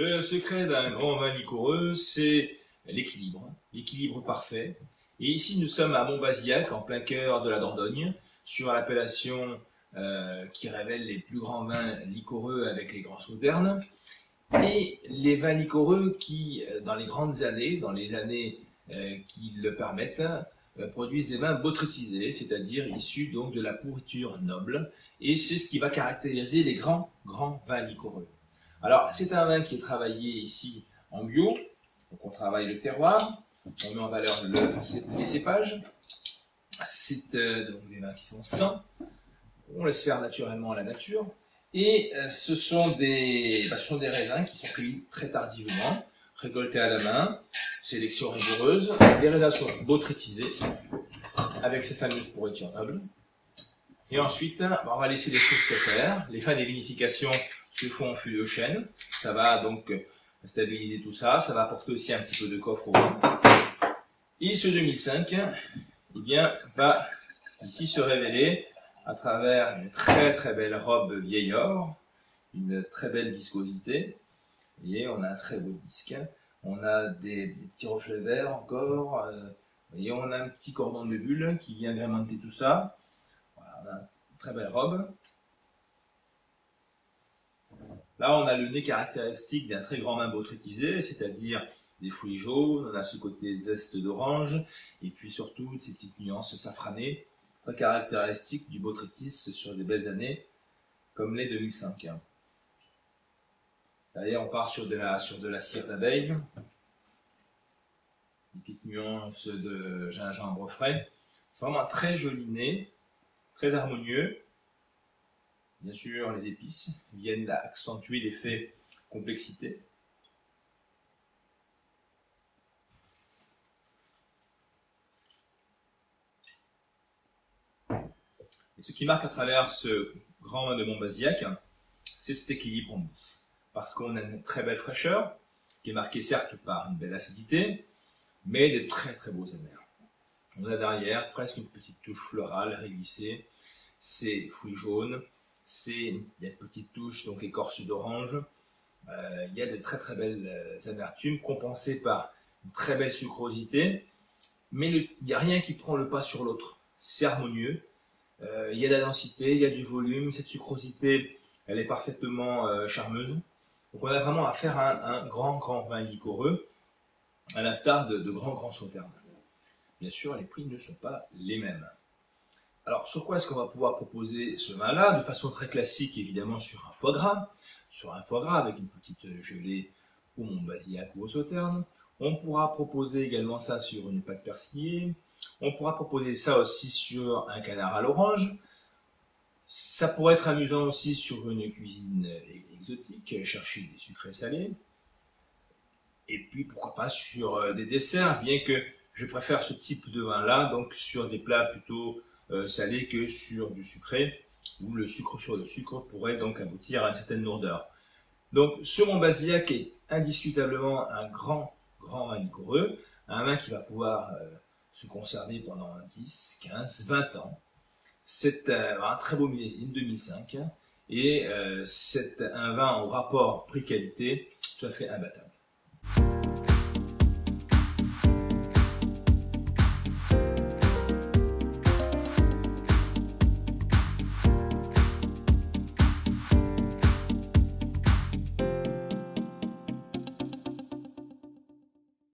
Le secret d'un grand vin liquoreux, c'est l'équilibre, l'équilibre parfait. Et ici, nous sommes à Montbazillac, en plein cœur de la Dordogne, sur l'appellation qui révèle les plus grands vins liquoreux avec les grands sauternes. Et les vins liquoreux qui, dans les grandes années, dans les années qui le permettent, produisent des vins botrytisés, c'est-à-dire issus donc de la pourriture noble. Et c'est ce qui va caractériser les grands vins liquoreux. Alors, c'est un vin qui est travaillé ici en bio. Donc, on travaille le terroir, on met en valeur les cépages. C'est donc des vins qui sont sains. On laisse faire naturellement la nature. Et ce sont des raisins qui sont cueillis très tardivement, récoltés à la main, sélection rigoureuse. Les raisins sont botrytisés avec ces fameuses pourritures nobles. Et ensuite, on va laisser les choses se faire. Les fins des vinifications se font en fût de chêne. Ça va donc stabiliser tout ça. Ça va apporter aussi un petit peu de coffre au vin. Et ce 2005, eh bien, va ici se révéler à travers une très belle robe vieil or, une très belle viscosité. Vous voyez, on a un très beau disque. On a des petits reflets verts encore. Vous voyez, on a un petit cordon de bulle qui vient agrémenter tout ça. Voilà, on a une très belle robe. Là, on a le nez caractéristique d'un très grand vin botrytisé, c'est-à-dire des fruits jaunes, on a ce côté zeste d'orange, et puis surtout ces petites nuances safranées, très caractéristiques du botrytis sur des belles années, comme les 2005. D'ailleurs, on part sur de la cire d'abeille, une petite nuance de gingembre frais. C'est vraiment un très joli nez, très harmonieux. Bien sûr, les épices viennent accentuer l'effet complexité. Et ce qui marque à travers ce grand vin de Montbazillac, c'est cet équilibre en bouche. Parce qu'on a une très belle fraîcheur, qui est marquée certes par une belle acidité, mais des très beaux amers. On a derrière presque une petite touche florale réglissée, c'est fruits jaunes, c'est des petites touches, donc écorce d'orange. Il y a de très belles amertumes compensées par une très belle sucrosité, mais il n'y a rien qui prend le pas sur l'autre. C'est harmonieux. Il y a de la densité, il y a du volume, cette sucrosité, elle est parfaitement charmeuse. Donc on a vraiment affaire à un grand vin liquoreux, à l'instar de grands sauternes. Bien sûr, les prix ne sont pas les mêmes. Alors, sur quoi est-ce qu'on va pouvoir proposer ce vin-là? De façon très classique, évidemment, sur un foie gras. Sur un foie gras avec une petite gelée au Montbazillac ou au Sauternes. On pourra proposer également ça sur une pâte persillée. On pourra proposer ça aussi sur un canard à l'orange. Ça pourrait être amusant aussi sur une cuisine exotique, chercher des sucrés salés. Et puis, pourquoi pas sur des desserts, bien que je préfère ce type de vin-là, donc sur des plats plutôt salés que sur du sucré, où le sucre sur le sucre pourrait donc aboutir à une certaine lourdeur. Donc, ce Montbazillac est indiscutablement un grand vin liquoreux, un vin qui va pouvoir se conserver pendant 10, 15, 20 ans. C'est un très beau millésime, 2005, et c'est un vin au rapport prix-qualité tout à fait imbattable.